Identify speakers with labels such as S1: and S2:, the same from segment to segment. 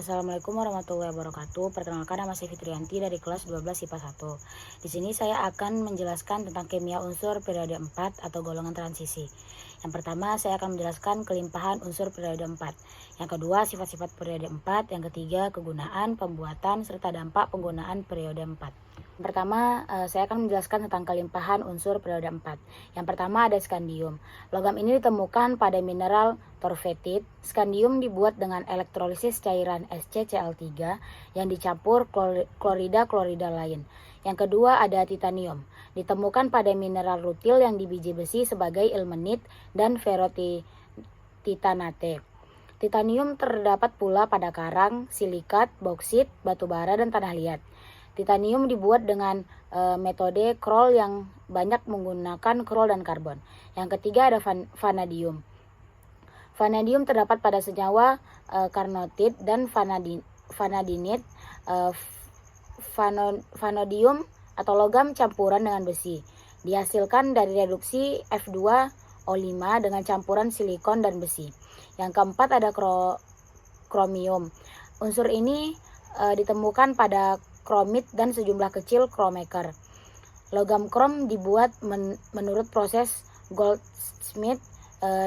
S1: Assalamualaikum warahmatullahi wabarakatuh. Perkenalkan, nama saya Fitrianti dari kelas 12 IPA 1. Di sini saya akan menjelaskan tentang kimia unsur periode 4 atau golongan transisi. Yang pertama, saya akan menjelaskan kelimpahan unsur periode 4. Yang kedua, sifat-sifat periode 4. Yang ketiga, kegunaan, pembuatan, serta dampak penggunaan periode 4. Pertama, saya akan menjelaskan tentang kelimpahan unsur periode 4. Yang pertama ada skandium. Logam ini ditemukan pada mineral torfetit. Skandium dibuat dengan elektrolisis cairan ScCl3 yang dicampur klorida lain. Yang kedua ada titanium. Ditemukan pada mineral rutil yang di biji besi sebagai ilmenit dan ferrotitanate. Titanium terdapat pula pada karang, silikat, boksit, batu bara, dan tanah liat. Titanium dibuat dengan metode Kroll yang banyak menggunakan Kroll dan karbon. Yang ketiga ada vanadium. Vanadium terdapat pada senyawa carnotite dan vanadinite. Vanadium atau logam campuran dengan besi dihasilkan dari reduksi F2O5 dengan campuran silikon dan besi. Yang keempat ada kromium. Unsur ini ditemukan pada kromit dan sejumlah kecil kromaker. Logam krom dibuat menurut proses Goldschmidt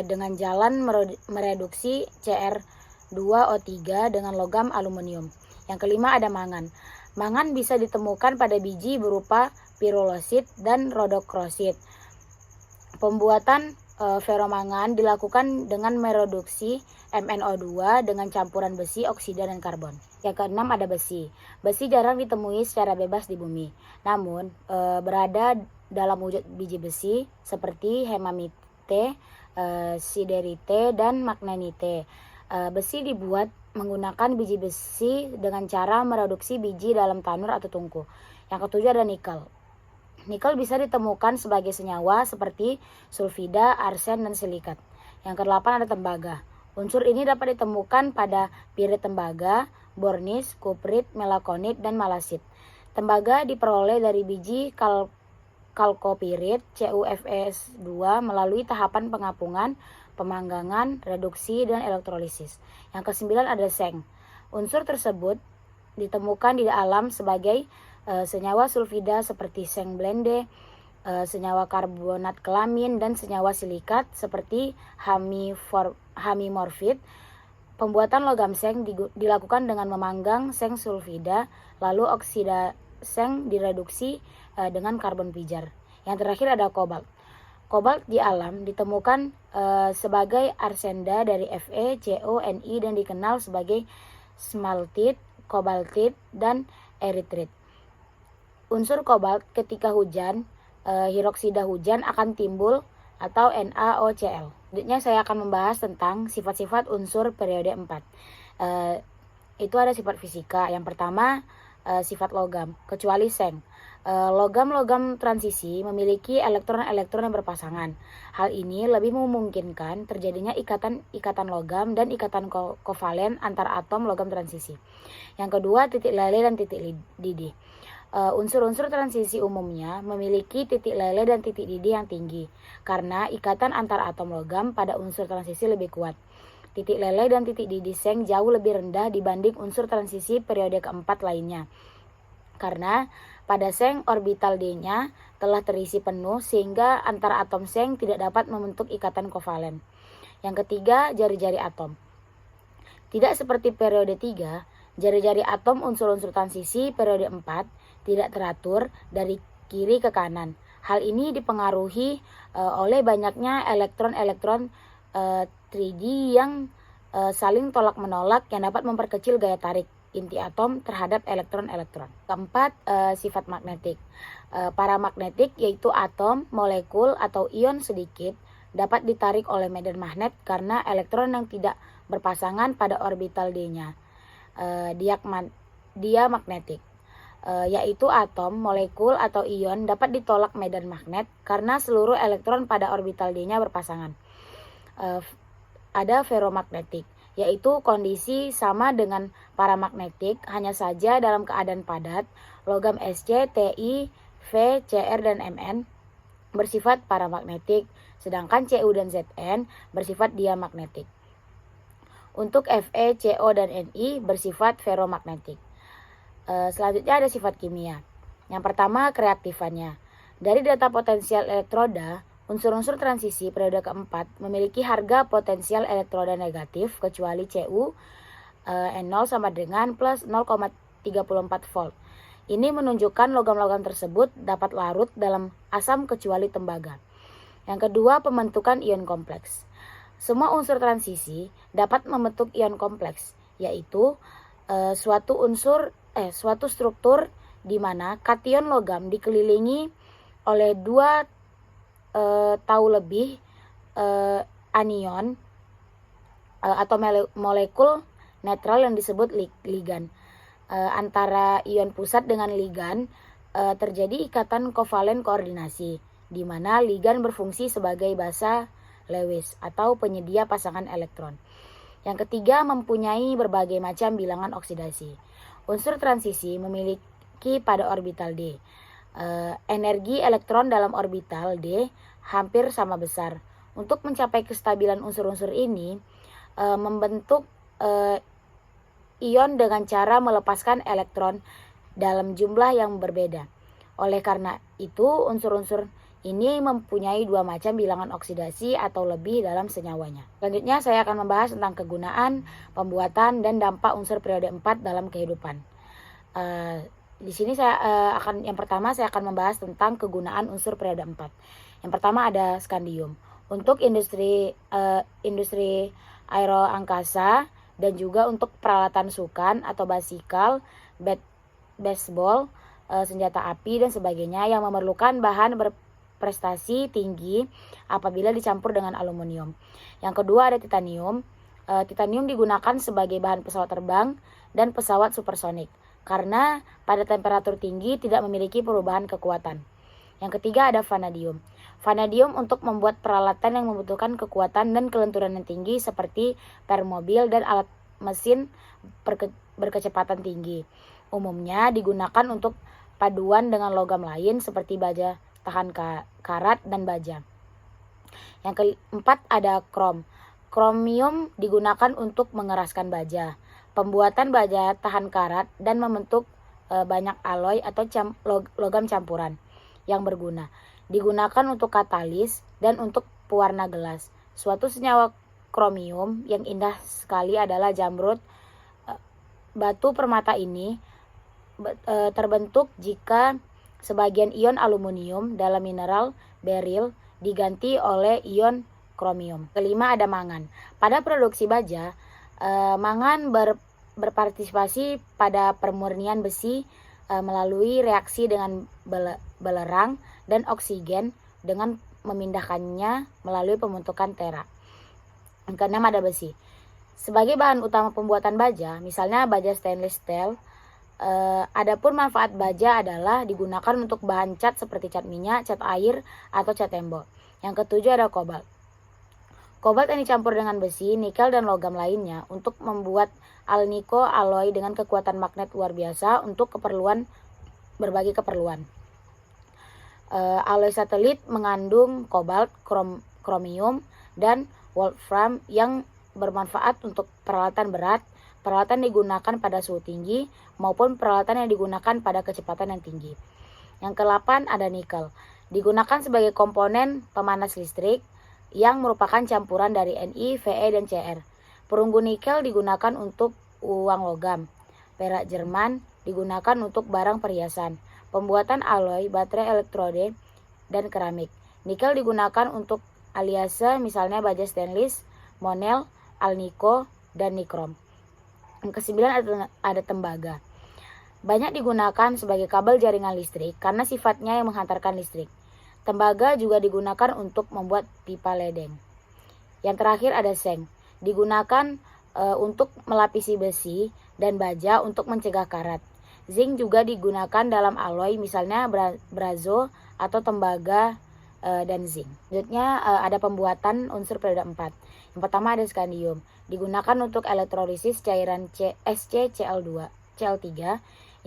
S1: dengan jalan mereduksi Cr2O3 dengan logam aluminium. Yang kelima ada mangan. Mangan bisa ditemukan pada biji berupa pirulosit dan rhodochrosite. Pembuatan ferromangan dilakukan dengan mereduksi MnO2 dengan campuran besi, oksida, dan karbon. Yang keenam ada besi. Besi jarang ditemui secara bebas di bumi, namun berada dalam wujud biji besi seperti hemamite, siderite, dan magnetite. Besi dibuat menggunakan biji besi dengan cara mereduksi biji dalam tanur atau tungku. Yang ketujuh ada nikel. Nikel bisa ditemukan sebagai senyawa seperti sulfida, arsen, dan silikat. Yang kedelapan ada tembaga. Unsur ini dapat ditemukan pada pirit tembaga, bornis, kuprit, melakonit, dan malasit. Tembaga diperoleh dari biji kalkopirit CuFeS2 melalui tahapan pengapungan, pemanggangan, reduksi, dan elektrolisis. Yang kesembilan ada seng. Unsur tersebut ditemukan di alam sebagai senyawa sulfida seperti seng blende, senyawa karbonat kelamin, dan senyawa silikat seperti hamimorfit. Pembuatan logam seng dilakukan dengan memanggang seng sulfida, lalu oksida seng direduksi dengan karbon pijar. Yang terakhir ada kobalt. Kobalt di alam ditemukan sebagai arsenda dari Fe, Co, Ni, dan dikenal sebagai smaltit, kobaltit, dan eritrit. Unsur kobalt ketika hujan, hidroksida hujan akan timbul atau NaOCl. Selanjutnya saya akan membahas tentang sifat-sifat unsur periode 4. Itu ada sifat fisika. Yang pertama, sifat logam, kecuali seng. Logam-logam transisi memiliki elektron-elektron yang berpasangan. Hal ini lebih memungkinkan terjadinya ikatan logam dan ikatan kovalen antar atom logam transisi. Yang kedua, titik lele dan titik didih. Unsur-unsur transisi umumnya memiliki titik lele dan titik didih yang tinggi karena ikatan antar atom logam pada unsur transisi lebih kuat. Titik lele dan titik didih seng jauh lebih rendah dibanding unsur transisi periode keempat lainnya karena pada seng orbital D-nya telah terisi penuh sehingga antar atom seng tidak dapat membentuk ikatan kovalen. Yang ketiga, jari-jari atom. Tidak seperti periode 3, jari-jari atom unsur-unsur transisi periode 4 tidak teratur dari kiri ke kanan. Hal ini dipengaruhi oleh banyaknya elektron-elektron 3D yang saling tolak-menolak yang dapat memperkecil gaya tarik inti atom terhadap elektron-elektron. Keempat, sifat magnetik. Paramagnetik yaitu atom, molekul, atau ion sedikit dapat ditarik oleh medan magnet karena elektron yang tidak berpasangan pada orbital D-nya. Diamagnetik. Yaitu atom, molekul, atau ion dapat ditolak medan magnet karena seluruh elektron pada orbital D-nya berpasangan. Ada ferromagnetik, yaitu kondisi sama dengan paramagnetik, hanya saja dalam keadaan padat. Logam Sc, Ti, V, Cr, dan Mn bersifat paramagnetik, sedangkan Cu dan Zn bersifat diamagnetik. Untuk Fe, Co, dan Ni bersifat ferromagnetik. Selanjutnya ada sifat kimia. Yang pertama, kereaktifannya. Dari data potensial elektroda, unsur-unsur transisi periode keempat memiliki harga potensial elektroda negatif kecuali Cu N0 sama dengan plus 0,34 volt. Ini menunjukkan logam-logam tersebut dapat larut dalam asam kecuali tembaga. Yang kedua, pembentukan ion kompleks. Semua unsur transisi dapat membentuk ion kompleks, yaitu suatu struktur di mana kation logam dikelilingi oleh dua tau lebih anion atau molekul netral yang disebut ligan. Antara ion pusat dengan ligan terjadi ikatan kovalen koordinasi, di mana ligan berfungsi sebagai basa Lewis atau penyedia pasangan elektron. Yang ketiga, mempunyai berbagai macam bilangan oksidasi. Unsur transisi memiliki pada orbital D. Energi elektron dalam orbital D hampir sama besar. Untuk mencapai kestabilan unsur-unsur ini, membentuk ion dengan cara melepaskan elektron dalam jumlah yang berbeda. Oleh karena itu, unsur-unsur ini mempunyai dua macam bilangan oksidasi atau lebih dalam senyawanya. Selanjutnya saya akan membahas tentang kegunaan, pembuatan, dan dampak unsur periode 4 dalam kehidupan. Di sini yang pertama saya akan membahas tentang kegunaan unsur periode 4. Yang pertama ada skandium. Untuk industri aeroangkasa dan juga untuk peralatan sukan atau basikal, baseball, senjata api dan sebagainya yang memerlukan bahan berprestasi tinggi apabila dicampur dengan aluminium. Yang kedua ada titanium. Titanium digunakan sebagai bahan pesawat terbang dan pesawat supersonik karena pada temperatur tinggi tidak memiliki perubahan kekuatan. Yang ketiga ada vanadium. Vanadium untuk membuat peralatan yang membutuhkan kekuatan dan kelenturan yang tinggi seperti permobil dan alat mesin berkecepatan tinggi. Umumnya digunakan untuk paduan dengan logam lain seperti baja tahan karat dan baja. Yang keempat ada krom. Kromium digunakan untuk mengeraskan baja, pembuatan baja tahan karat dan membentuk banyak alloy atau logam campuran yang berguna. Digunakan untuk katalis dan untuk pewarna gelas. Suatu senyawa kromium yang indah sekali adalah jamrud. Batu permata ini terbentuk jika sebagian ion aluminium dalam mineral beril diganti oleh ion kromium. Kelima ada mangan. Pada produksi baja, mangan berpartisipasi pada pemurnian besi melalui reaksi dengan belerang dan oksigen dengan memindahkannya melalui pembentukan tera. Yang keenam ada besi. Sebagai bahan utama pembuatan baja, misalnya baja stainless steel, adapun manfaat baja adalah digunakan untuk bahan cat seperti cat minyak, cat air, atau cat tembok. Yang ketujuh ada kobalt. Kobalt yang dicampur dengan besi, nikel, dan logam lainnya untuk membuat alnico alloy dengan kekuatan magnet luar biasa untuk berbagai keperluan. Alloy satelit mengandung kobalt, kromium, dan wolfram yang bermanfaat untuk peralatan berat, peralatan digunakan pada suhu tinggi, maupun peralatan yang digunakan pada kecepatan yang tinggi. Yang ke-8 ada nikel. Digunakan sebagai komponen pemanas listrik yang merupakan campuran dari Ni, Fe, dan Cr. Perunggu nikel digunakan untuk uang logam. Perak Jerman digunakan untuk barang perhiasan, pembuatan alloy, baterai elektrode, dan keramik. Nikel digunakan untuk aliase, misalnya baja stainless, monel, alnico, dan nikrom. Yang ke-9 ada tembaga. Banyak digunakan sebagai kabel jaringan listrik karena sifatnya yang menghantarkan listrik. Tembaga juga digunakan untuk membuat pipa ledeng. Yang terakhir ada seng. Digunakan untuk melapisi besi dan baja untuk mencegah karat. Zinc juga digunakan dalam alloy, misalnya brazo atau tembaga dan zinc. Selanjutnya ada pembuatan unsur periode 4. Yang pertama ada skandium. Digunakan untuk elektrolisis cairan SCCl3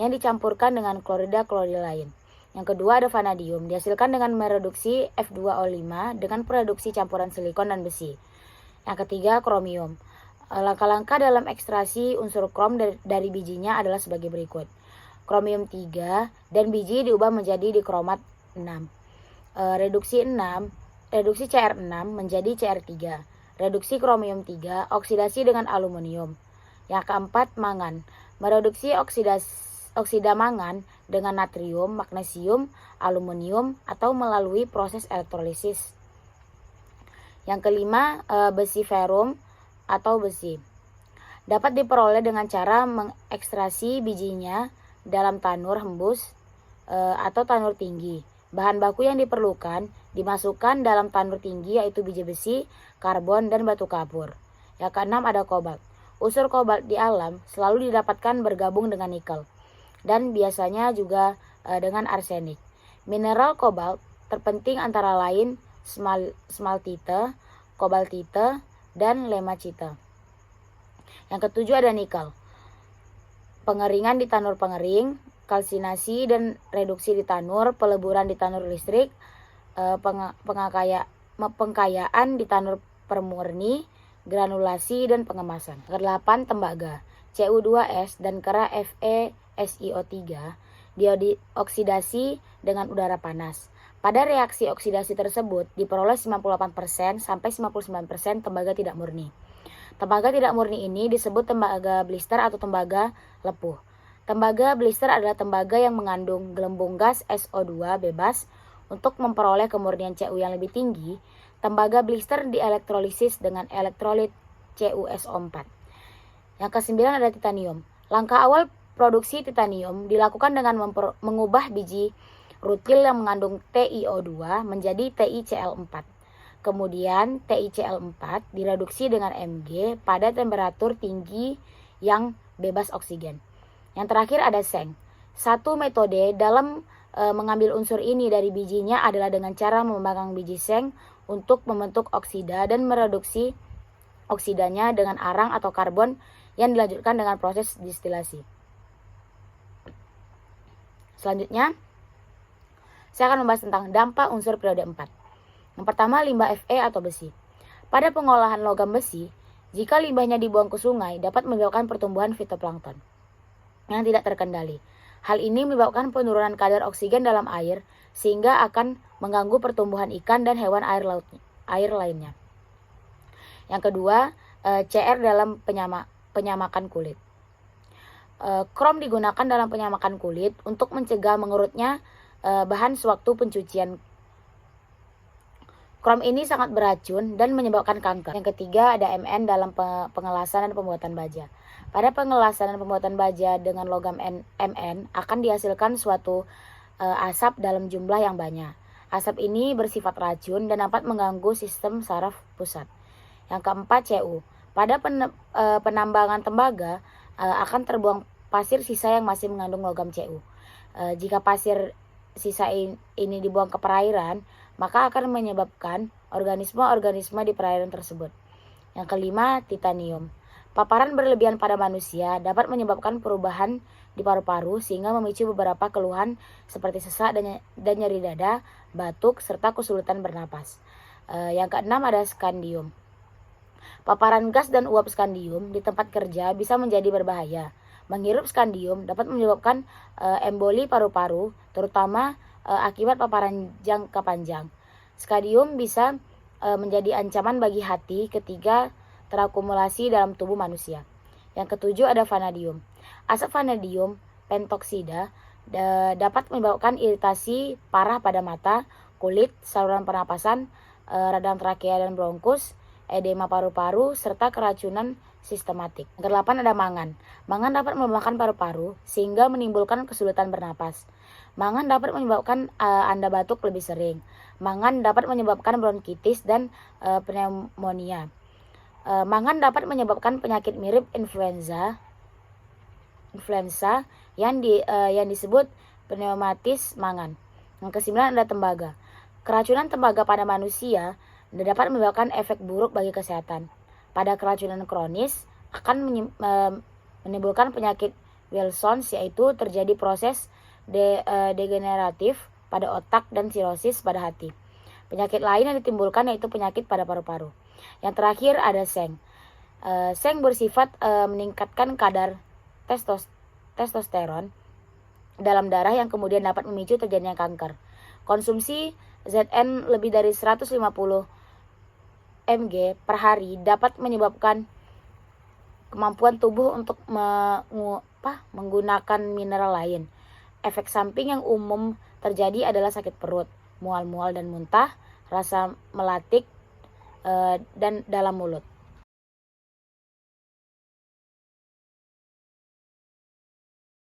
S1: yang dicampurkan dengan klorida lain. Yang kedua ada vanadium. Dihasilkan dengan mereduksi F2O5 dengan produksi campuran silikon dan besi. Yang ketiga kromium. Langkah-langkah dalam ekstraksi unsur krom dari bijinya adalah sebagai berikut. Kromium 3 dan biji diubah menjadi dikromat 6. Reduksi CR6 menjadi CR3. Reduksi kromium 3, oksidasi dengan aluminium. Yang keempat, mangan. Mereduksi oksida mangan dengan natrium, magnesium, aluminium atau melalui proses elektrolisis. Yang kelima, besi ferum atau besi. Dapat diperoleh dengan cara mengekstrasi bijinya dalam tanur hembus atau tanur tinggi. Bahan baku yang diperlukan dimasukkan dalam tanur tinggi yaitu biji besi, karbon, dan batu kapur. Yang keenam ada kobalt. Unsur kobalt di alam selalu didapatkan bergabung dengan nikel dan biasanya juga dengan arsenik. Mineral kobalt terpenting antara lain smaltite, kobaltite, dan lemacite. Yang ketujuh ada nikel. Pengeringan di tanur pengering, kalsinasi dan reduksi di tanur, peleburan di tanur listrik, pengkayaan di tanur permurni, granulasi dan pengemasan. Kedelapan, tembaga. Cu2S dan kera FeSiO3 dioksidasi dengan udara panas. Pada reaksi oksidasi tersebut diperoleh 98% sampai 99% tembaga tidak murni. Tembaga tidak murni ini disebut tembaga blister atau tembaga lepuh. Tembaga blister adalah tembaga yang mengandung gelembung gas SO2 bebas. Untuk memperoleh kemurnian Cu yang lebih tinggi, tembaga blister dielektrolisis dengan elektrolit CuSO4. Yang kesembilan ada titanium. Langkah awal produksi titanium dilakukan dengan mengubah biji rutil yang mengandung TiO2 menjadi TiCl4. Kemudian TiCl4 direduksi dengan Mg pada temperatur tinggi yang bebas oksigen. Yang terakhir ada seng. Satu metode dalam mengambil unsur ini dari bijinya adalah dengan cara membakar biji seng untuk membentuk oksida dan mereduksi oksidanya dengan arang atau karbon yang dilanjutkan dengan proses distilasi. Selanjutnya, saya akan membahas tentang dampak unsur periode 4. Yang pertama, limbah Fe atau besi. Pada pengolahan logam besi, jika limbahnya dibuang ke sungai dapat menyebabkan pertumbuhan fitoplankton yang tidak terkendali. Hal ini menyebabkan penurunan kadar oksigen dalam air sehingga akan mengganggu pertumbuhan ikan dan hewan air lainnya. Yang kedua, Cr dalam penyamakan kulit. Krom digunakan dalam penyamakan kulit untuk mencegah mengerutnya bahan sewaktu pencucian. Krom ini sangat beracun dan menyebabkan kanker. Yang ketiga ada Mn dalam pengelasan dan pembuatan baja. Pada pengelasan dan pembuatan baja dengan logam Mn akan dihasilkan suatu asap dalam jumlah yang banyak. Asap ini bersifat racun dan dapat mengganggu sistem saraf pusat. Yang keempat Cu. Pada penambangan tembaga akan terbuang pasir sisa yang masih mengandung logam Cu. Jika pasir sisa ini dibuang ke perairan, maka akan menyebabkan organisme-organisme di perairan tersebut. Yang kelima, titanium. Paparan berlebihan pada manusia dapat menyebabkan perubahan di paru-paru sehingga memicu beberapa keluhan seperti sesak dan nyeri dada, batuk, serta kesulitan bernapas. Yang keenam ada skandium. Paparan gas dan uap skandium di tempat kerja bisa menjadi berbahaya. Menghirup skandium dapat menyebabkan emboli paru-paru, terutama akibat paparan jangka panjang. Skandium bisa menjadi ancaman bagi hati ketika terakumulasi dalam tubuh manusia. Yang ketujuh ada vanadium. Asap vanadium pentoksida dapat menyebabkan iritasi parah pada mata, kulit, saluran pernapasan, radang trakea dan bronkus, edema paru-paru, serta keracunan sistematik. Yang kedelapan ada mangan. Mangan dapat melemahkan paru-paru sehingga menimbulkan kesulitan bernapas. Mangan dapat menyebabkan Anda batuk lebih sering. Mangan dapat menyebabkan bronkitis dan pneumonia. Mangan dapat menyebabkan penyakit mirip influenza yang disebut pneumonitis mangan. Yang kesembilan ada tembaga. Keracunan tembaga pada manusia dapat menyebabkan efek buruk bagi kesehatan. Pada keracunan kronis akan menimbulkan penyakit Wilson, yaitu terjadi proses degeneratif pada otak dan sirosis pada hati. Penyakit lain yang ditimbulkan yaitu penyakit pada paru-paru. Yang terakhir ada seng. Seng bersifat meningkatkan kadar testosteron dalam darah yang kemudian dapat memicu terjadinya kanker. Konsumsi ZN lebih dari 150 mg per hari dapat menyebabkan kemampuan tubuh untuk menggunakan mineral lain. Efek samping yang umum terjadi adalah sakit perut, mual-mual dan muntah, rasa melatik dan dalam mulut.